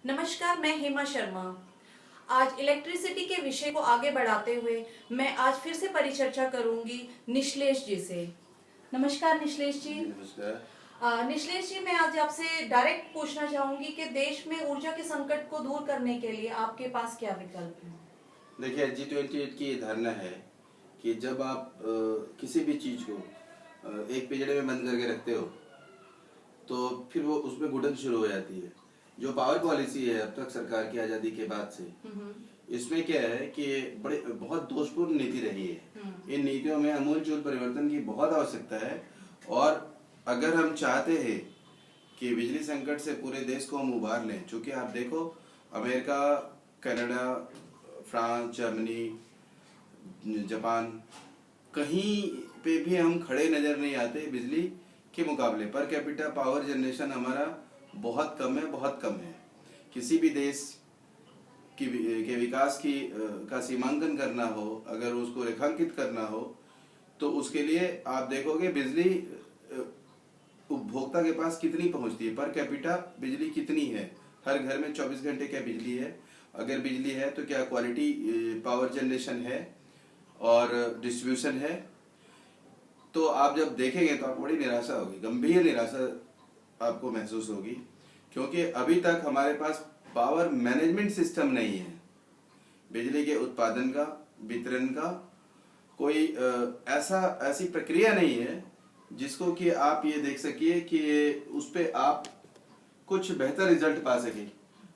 नमस्कार, मैं हेमा शर्मा। आज इलेक्ट्रिसिटी के विषय को आगे बढ़ाते हुए मैं आज फिर से परिचर्चा करूंगी निश्लेष जी से। नमस्कार निश्लेष जी। नमस्कार। निश्लेष जी, मैं आज आपसे डायरेक्ट पूछना चाहूंगी कि देश में ऊर्जा के संकट को दूर करने के लिए आपके पास क्या विकल्प हैं? देखिए, G28 की धारणा है कि जब आप किसी भी चीज को एक पिंजड़े में बंद करके रखते हो तो फिर वो उसमें घुटन शुरू हो जाती है। जो पावर पॉलिसी है अब तक सरकार की आजादी के बाद से, इसमें क्या है कि बड़े बहुत दोषपूर्ण नीति रही है। इन नीतियों में आमूलचूल परिवर्तन की बहुत आवश्यकता है। और अगर हम चाहते हैं कि बिजली संकट से पूरे देश को हम उबार लें, चूंकि आप देखो America, Canada, France, Germany, Japan, कहीं पे भी हम खड़े नजर नहीं आते बिजली के मुकाबले। पर कैपिटा पावर जनरेशन हमारा बहुत कम है। किसी भी देश के विकास की का सीमांकन करना हो, अगर उसको रेखांकित करना हो, तो उसके लिए आप देखोगे बिजली उपभोक्ता के पास कितनी पहुंचती है, पर कैपिटा बिजली कितनी है। हर घर में 24 घंटे क्या बिजली है? अगर बिजली है तो क्या क्वालिटी पावर जनरेशन है और डिस्ट्रीब्यूशन है? तो आप जब देखेंगे तो आपको बड़ी निराशा होगी, गंभीर निराशा आपको महसूस होगी, क्योंकि अभी तक हमारे पास पावर मैनेजमेंट सिस्टम नहीं है। बिजली के उत्पादन का, वितरण का कोई ऐसी प्रक्रिया नहीं है जिसको कि आप ये देख सकिए कि उस पे आप कुछ बेहतर रिजल्ट पा सके।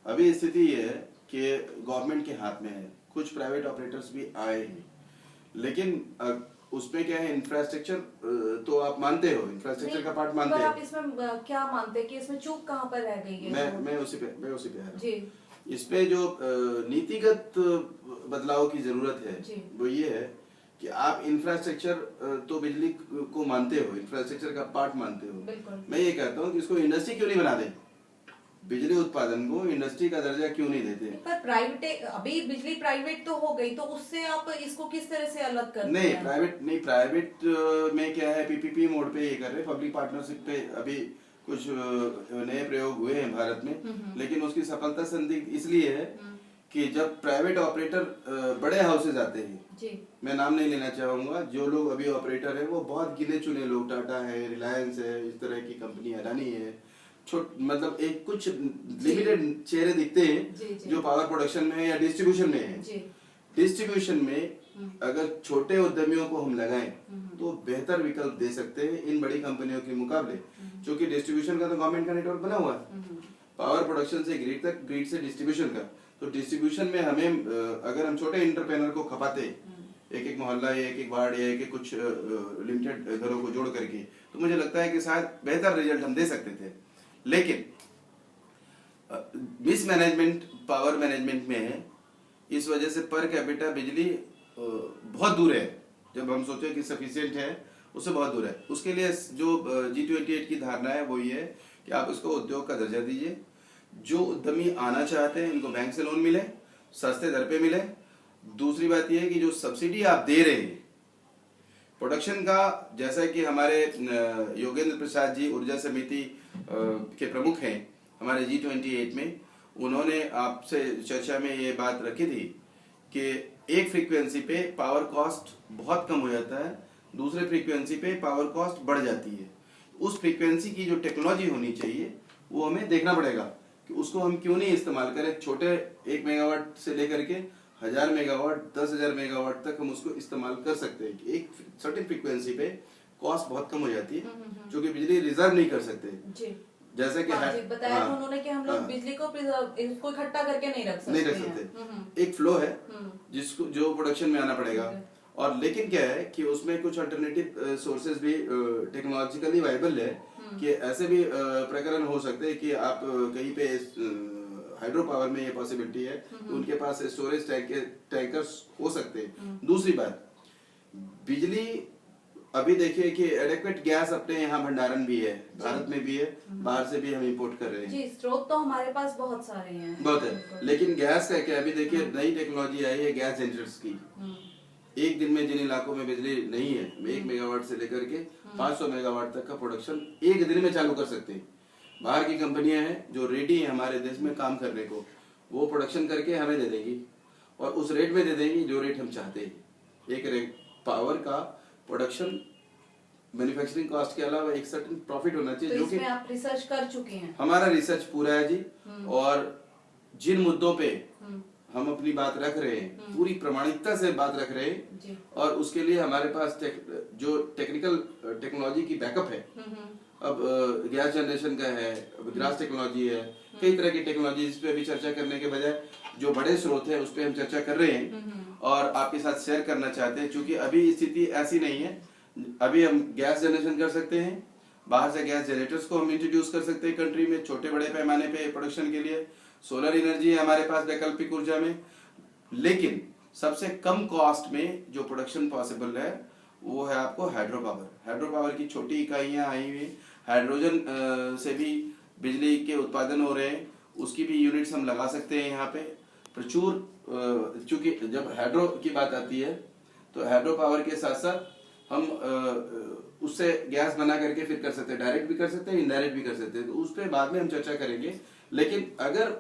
अभी स्थिति ये है कि गवर्नमेंट के हाथ में है, कुछ प्राइवेट ऑपरेटर्स भी आए हैं, लेकिन उसमें क्या है, इंफ्रास्ट्रक्चर तो आप मानते हो, इंफ्रास्ट्रक्चर का पार्ट मानते हो। आप इसमें क्या मानते हैं कि इसमें चूक कहाँ पर रह गई है? मैं उसी पे आ रहा हूं जी। इसपे जो नीतिगत बदलाव की जरूरत है वो ये है कि आप इंफ्रास्ट्रक्चर तो बिजली को मानते हो, इंफ्रास्ट्रक्चर का पार्ट मानते हो। मैं ये कहता हूँ कि इसको इंडस्ट्री क्यों नहीं बना दे, बिजली उत्पादन को इंडस्ट्री का दर्जा क्यों नहीं देते? पर प्राइवेट, अभी बिजली प्राइवेट तो हो गई, तो उससे आप इसको किस तरह से अलग करते हैं? प्राइवेट में क्या है, पीपीपी मोड पे ये कर रहे हैं, पब्लिक पार्टनरशिप पे अभी कुछ नए प्रयोग हुए हैं भारत में, लेकिन उसकी सफलता संदिग्ध इसलिए है कि जब प्राइवेट ऑपरेटर बड़े हाउसेज आते हैं, मैं नाम नहीं लेना चाहूंगा, जो लोग अभी ऑपरेटर है वो बहुत गिने चुने लोग, टाटा है, रिलायंस है, इस तरह की कंपनी, अडानी है, मतलब एक कुछ लिमिटेड चेहरे दिखते हैं जो पावर प्रोडक्शन में है या डिस्ट्रीब्यूशन में है। डिस्ट्रीब्यूशन में अगर छोटे उद्यमियों को हम लगाएं तो बेहतर विकल्प दे सकते हैं इन बड़ी कंपनियों के मुकाबले, क्योंकि डिस्ट्रीब्यूशन का तो गवर्नमेंट का नेटवर्क बना हुआ है, पावर प्रोडक्शन से ग्रिड तक, ग्रिड से डिस्ट्रीब्यूशन का। तो डिस्ट्रीब्यूशन में हमें अगर हम छोटे इंटरप्रेनर को खपाते, एक मोहल्ला या एक वार्ड या एक कुछ लिमिटेड घरों को जोड़ करके, तो मुझे लगता है कि शायद बेहतर रिजल्ट हम दे सकते थे। लेकिन मिसमैनेजमेंट पावर मैनेजमेंट में है, इस वजह से पर कैपिटा बिजली बहुत दूर है। जब हम सोचे कि सफिशिएंट है, उससे बहुत दूर है। उसके लिए जो G28 की धारणा है वो ये है कि आप इसको उद्योग का दर्जा दीजिए। जो उद्यमी आना चाहते हैं उनको बैंक से लोन मिले, सस्ते दर पे मिले। दूसरी बात यह है कि जो सब्सिडी आप दे रहे हैं प्रोडक्शन का, जैसा कि हमारे योगेंद्र प्रसाद जी ऊर्जा समिति के प्रमुख हैं हमारे G28 में, उन्होंने आपसे चर्चा में ये बात रखी थी कि एक फ्रीक्वेंसी पे पावर कॉस्ट बहुत कम हो जाता है, दूसरे फ्रीक्वेंसी पे पावर कॉस्ट बढ़ जाती है। उस फ्रीक्वेंसी की जो टेक्नोलॉजी होनी चाहिए वो हमें देखना पड़ेगा कि उसको हम क्यों नहीं इस्तेमाल करें। छोटे 1 मेगावाट से लेकर के 1000 मेगावाट, 10,000 मेगावाट तक हम उसको इस्तेमाल कर सकते हैं। एक सर्टेन फ्रीक्वेंसी पे कॉस्ट बहुत कम हो जाती है, जो कि बिजली रिजर्व नहीं कर सकते। जैसे कि बताया उन्होंने कि हम लोग बिजली को इसको इकट्ठा करके नहीं रख सकते। एक फ्लो है जिसको जो प्रोडक्शन में आना पड़ेगा। और लेकिन क्या है कि उसमें कुछ अल्टरनेटिव सोर्सेज भी टेक्नोलॉजिकली वाइबल है, कि ऐसे भी प्रकरण हो सकते हैं कि आप कहीं पे हाइड्रो पावर में ये पॉसिबिलिटी है, उनके पास स्टोरेज टैंकर्स हो सकते हैं। दूसरी बात, बिजली अभी देखिए कि एडेक्वेट गैस अपने यहाँ भंडारण भी है, भारत में भी है, बाहर से भी हम इंपोर्ट कर रहे हैं। जी, स्रोत तो हमारे पास बहुत सारे हैं। बहुत है, लेकिन गैस का क्या, अभी देखिए नई टेक्नोलॉजी आई है गैस जनरेटर्स की। एक दिन में जिन इलाकों में बिजली नहीं है, 1 मेगावाट से लेकर के 500 मेगावाट तक का प्रोडक्शन एक दिन में चालू कर सकते हैं। बाहर की कंपनियां हैं जो रेडी हैं हमारे देश में काम करने को, वो प्रोडक्शन करके हमें दे देंगी और उस रेट में दे देंगी जो रेट हम चाहते हैं। एक पावर का प्रोडक्शन मैन्युफैक्चरिंग कॉस्ट के अलावा एक सर्टेन प्रॉफिट होना चाहिए, तो जो कि इसमें आप रिसर्च कर चुके हैं? हमारा रिसर्च पूरा है जी। और जिन मुद्दों पे हम अपनी बात रख रहे हैं पूरी प्रामाणिकता से बात रख रहे हैं जी। और उसके लिए हमारे पास जो टेक्निकल टेक्नोलॉजी की बैकअप है, अब गैस जनरेशन का है, अब ग्रास टेक्नोलॉजी है, कई तरह की टेक्नोलॉजी, जिस पे अभी चर्चा करने के बजाय जो बड़े स्रोत है उस पे हम चर्चा कर रहे हैं और आपके साथ शेयर करना चाहते हैं। क्योंकि अभी स्थिति ऐसी नहीं है, अभी हम गैस जनरेशन कर सकते हैं, बाहर से गैस जनरेटर्स को हम इंट्रोड्यूस कर सकते हैं कंट्री में छोटे बड़े पैमाने पे प्रोडक्शन के लिए। सोलर एनर्जी है हमारे पास वैकल्पिक ऊर्जा में, लेकिन सबसे कम कॉस्ट में जो प्रोडक्शन पॉसिबल है वो है आपको हाइड्रो पावर। हाइड्रो पावर की छोटी इकाइयां आई हुई, हाइड्रोजन से भी बिजली के उत्पादन हो रहे हैं, उसकी भी यूनिट्स हम लगा सकते हैं यहाँ पे प्रचुर। चूंकि जब हाइड्रो की बात आती है तो हाइड्रो पावर के साथ साथ हम उससे गैस बना करके फिर कर सकते हैं, डायरेक्ट भी कर सकते हैं, इनडायरेक्ट भी कर सकते हैं, तो उस पर बाद में हम चर्चा करेंगे। लेकिन अगर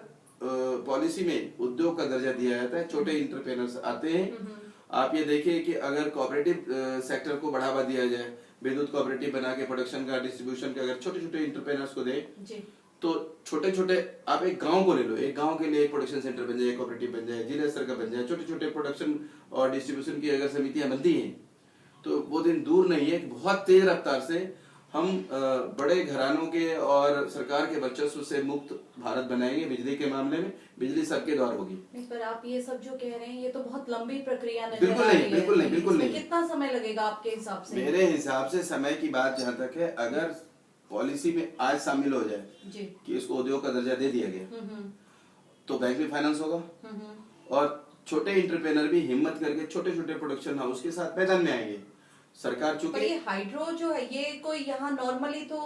पॉलिसी में उद्योग का दर्जा दिया जाता है, छोटे इंटरप्रेनर्स आते हैं। आप ये देखिए कि अगर कोऑपरेटिव सेक्टर को बढ़ावा दिया जाए, विद्युत कोऑपरेटिव बना के प्रोडक्शन का, डिस्ट्रीब्यूशन का, अगर छोटे छोटे इंटरप्रेनर्स को दे तो छोटे छोटे, आप एक गांव को ले लो, एक गांव के लिए एक प्रोडक्शन सेंटर बन जाए, कोऑपरेटिव बन जाए, जिला स्तर का बन जाए, छोटे छोटे प्रोडक्शन और डिस्ट्रीब्यूशन की अगर समितियां बनती हैं तो वो दिन दूर नहीं है, बहुत तेज रफ्तार से हम बड़े घरानों के और सरकार के वर्चस्व से मुक्त भारत बनाएंगे। बिजली के मामले में बिजली सबके द्वार होगी। पर आप ये सब जो कह रहे हैं ये तो बहुत लंबी प्रक्रिया नजर बिल्कुल आ रही नहीं, है। बिल्कुल नहीं, बिल्कुल नहीं। कितना समय लगेगा आपके हिसाब से? मेरे हिसाब से समय की बात जहाँ तक है, अगर पॉलिसी में आज शामिल हो जाए जी। कि इसको उद्योग का दर्जा दे दिया गया तो बैंक में फाइनेंस होगा और छोटे इंटरप्रेनर भी हिम्मत करके छोटे छोटे प्रोडक्शन हाउस के साथ मैदान में आएंगे। सरकार पर चूंकि ये हाइड्रो जो है ये कोई यहाँ नॉर्मली तो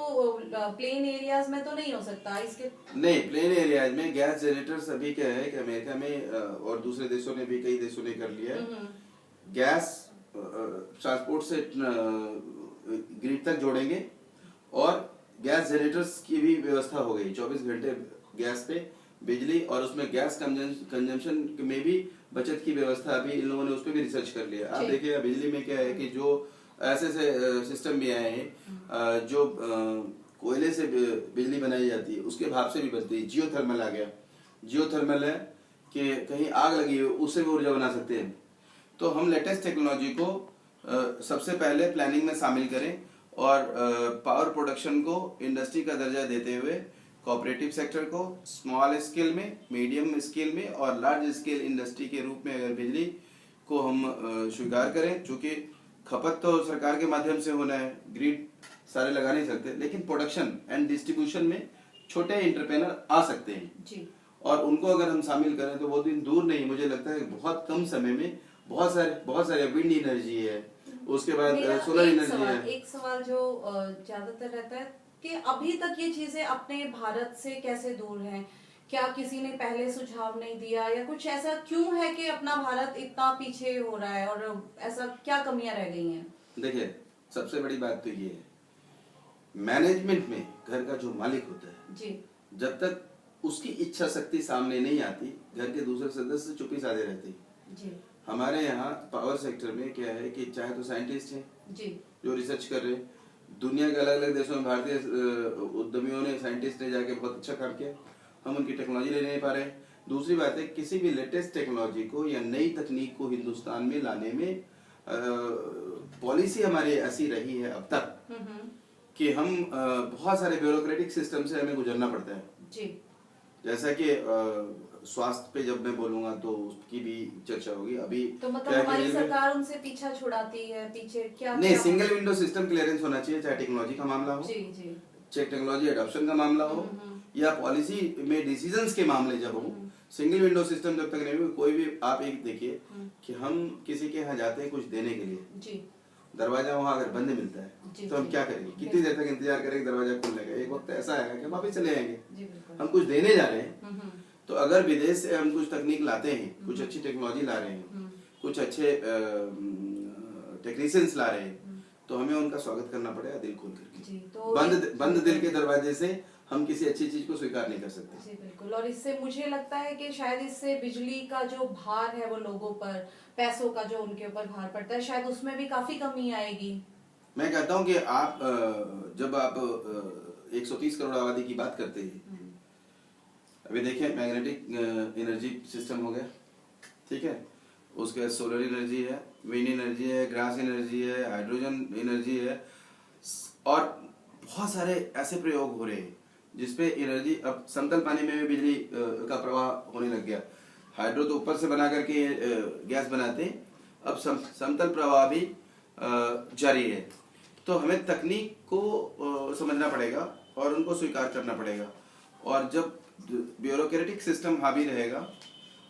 प्लेन एरियाज में तो नहीं हो सकता इसके? नहीं, प्लेन एरियाज में गैस जनरेटर्स अभी क्या है कि अमेरिका में और दूसरे देशों ने भी, कई देशों ने कर लिया है। गैस ट्रांसपोर्ट से ग्रिड तक जोड़ेंगे और गैस जनरेटर्स की भी व्यवस्था हो गई, 24 घंटे गैस पे बिजली, और उसमें गैस कंजम्पशन में भी बचत की व्यवस्था अभी इन लोगों ने उस पर भी रिसर्च कर लिया। आप देखिए बिजली में क्या है कि जो ऐसे सिस्टम भी आए हैं जो कोयले से बिजली बनाई जाती है उसके भाप से भी बनती है। जियोथर्मल आ गया, जियोथर्मल है कि कहीं आग लगी हो उससे भी ऊर्जा बना सकते हैं। तो हम लेटेस्ट टेक्नोलॉजी को सबसे पहले प्लानिंग में शामिल करें और पावर प्रोडक्शन को इंडस्ट्री का दर्जा देते हुए कोऑपरेटिव सेक्टर को स्मॉल स्केल में, मीडियम स्केल में और लार्ज स्केल इंडस्ट्री के रूप में अगर बिजली को हम स्वीकार करें, चूंकि खपत तो सरकार के माध्यम से होना है, ग्रिड सारे लगा नहीं सकते, लेकिन प्रोडक्शन एंड डिस्ट्रीब्यूशन में छोटे इंटरप्रेनर आ सकते हैं जी। और उनको अगर हम शामिल करें तो वो दिन दूर नहीं, मुझे लगता है बहुत कम समय में बहुत सारे विंड एनर्जी है, उसके बाद सोलर एनर्जी है। एक सवाल जो ज्यादातर रहता है कि अभी तक ये चीजें अपने भारत से कैसे दूर हैं? क्या किसी ने पहले सुझाव नहीं दिया या कुछ ऐसा क्यों है कि अपना भारत इतना पीछे हो रहा है और ऐसा क्या कमियां रह गई हैं? देखिए सबसे बड़ी बात तो ये है, मैनेजमेंट में घर का जो मालिक होता है जी, जब तक उसकी इच्छा शक्ति सामने नहीं आती घर के दूसरे सदस्य चुप्पी साधे रहते जी। हमारे यहाँ पावर सेक्टर में क्या है कि चाहे तो साइंटिस्ट हैं जी जो रिसर्च कर रहे हैं, दुनिया के अलग अलग देशों में भारतीय उद्यमियों ने, साइंटिस्ट ने जाके बहुत अच्छा काम किया, हम उनकी टेक्नोलॉजी ले नहीं पा रहे हैं। दूसरी बात है, किसी भी लेटेस्ट टेक्नोलॉजी को या नई तकनीक को हिंदुस्तान में लाने में पॉलिसी हमारी ऐसी रही है अब तक कि हम बहुत सारे ब्यूरोक्रेटिक सिस्टम से हमें गुजरना पड़ता है जी। जैसा कि स्वास्थ्य पे जब मैं बोलूंगा तो उसकी भी चर्चा होगी। अभी तो मतलब हमारी सरकार उनसे पीछा छुड़ाती है, पीछे क्या? नहीं, सिंगल विंडो सिस्टम क्लियरेंस होना चाहिए, चाहे टेक्नोलॉजी का मामला हो जी जी, चाहे टेक्नोलॉजी एडॉप्शन का मामला हो या पॉलिसी में डिसीजंस के मामले जब हो, सिंगल विंडो सिस्टम जब तक नहीं हो, कोई भी आप एक देखिए कि हम किसी के यहाँ जाते हैं कुछ देने के लिए जी, दरवाजा वहाँ अगर बंद मिलता है तो हम क्या करेंगे? कितनी देर तक इंतजार करेंगे दरवाजा खुलने का? एक वक्त ऐसा आएगा कि वापस चले आएंगे। हम कुछ देने जा रहे हैं तो अगर विदेश से हम कुछ तकनीक लाते हैं, कुछ अच्छी टेक्नोलॉजी ला रहे हैं, कुछ अच्छे टेक्नीशियंस ला रहे हैं, तो हमें उनका स्वागत करना पड़ेगा दिल खोल करके। बंद दिल के दरवाजे से हम किसी अच्छी चीज को स्वीकार नहीं कर सकते। जी बिल्कुल। और इससे मुझे लगता है कि शायद इससे बिजली का जो भार है वो लोगों पर, पैसों का जो उनके ऊपर भार पड़ता है, शायद उसमें भी काफी कमी आएगी। मैं कहता हूँ कि आप जब आप 130 करोड़ आबादी की बात करते हैं, अभी देखें मैग्नेटिक एनर्जी सिस्टम हो गया, ठीक है, उसके बाद सोलर एनर्जी है, विंड एनर्जी है, ग्रास एनर्जी है, हाइड्रोजन एनर्जी है, और बहुत सारे ऐसे प्रयोग हो रहे हैं जिसपे एनर्जी, अब समतल पानी में भी बिजली का प्रवाह होने लग गया। हाइड्रो तो ऊपर से बना करके गैस बनाते हैं, अब समतल प्रवाह भी जारी है। तो हमें तकनीक को समझना पड़ेगा और उनको स्वीकार करना पड़ेगा, और जब ब्यूरोक्रेटिक सिस्टम हावी रहेगा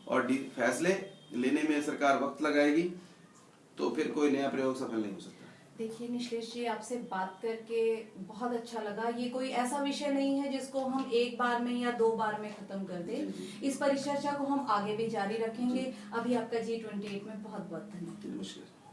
और फैसले लेने में सरकार वक्त लगाएगी तो फिर कोई नया प्रयोग सफल नहीं हो सकता। देखिए निश्लेष जी, आपसे बात करके बहुत अच्छा लगा। ये कोई ऐसा विषय नहीं है जिसको हम एक बार में या 2 बार में खत्म कर दें। इस परिचर्चा को हम आगे भी जारी रखेंगे। अभी आपका G28 में बहुत बहुत धन्यवाद। नमस्कार।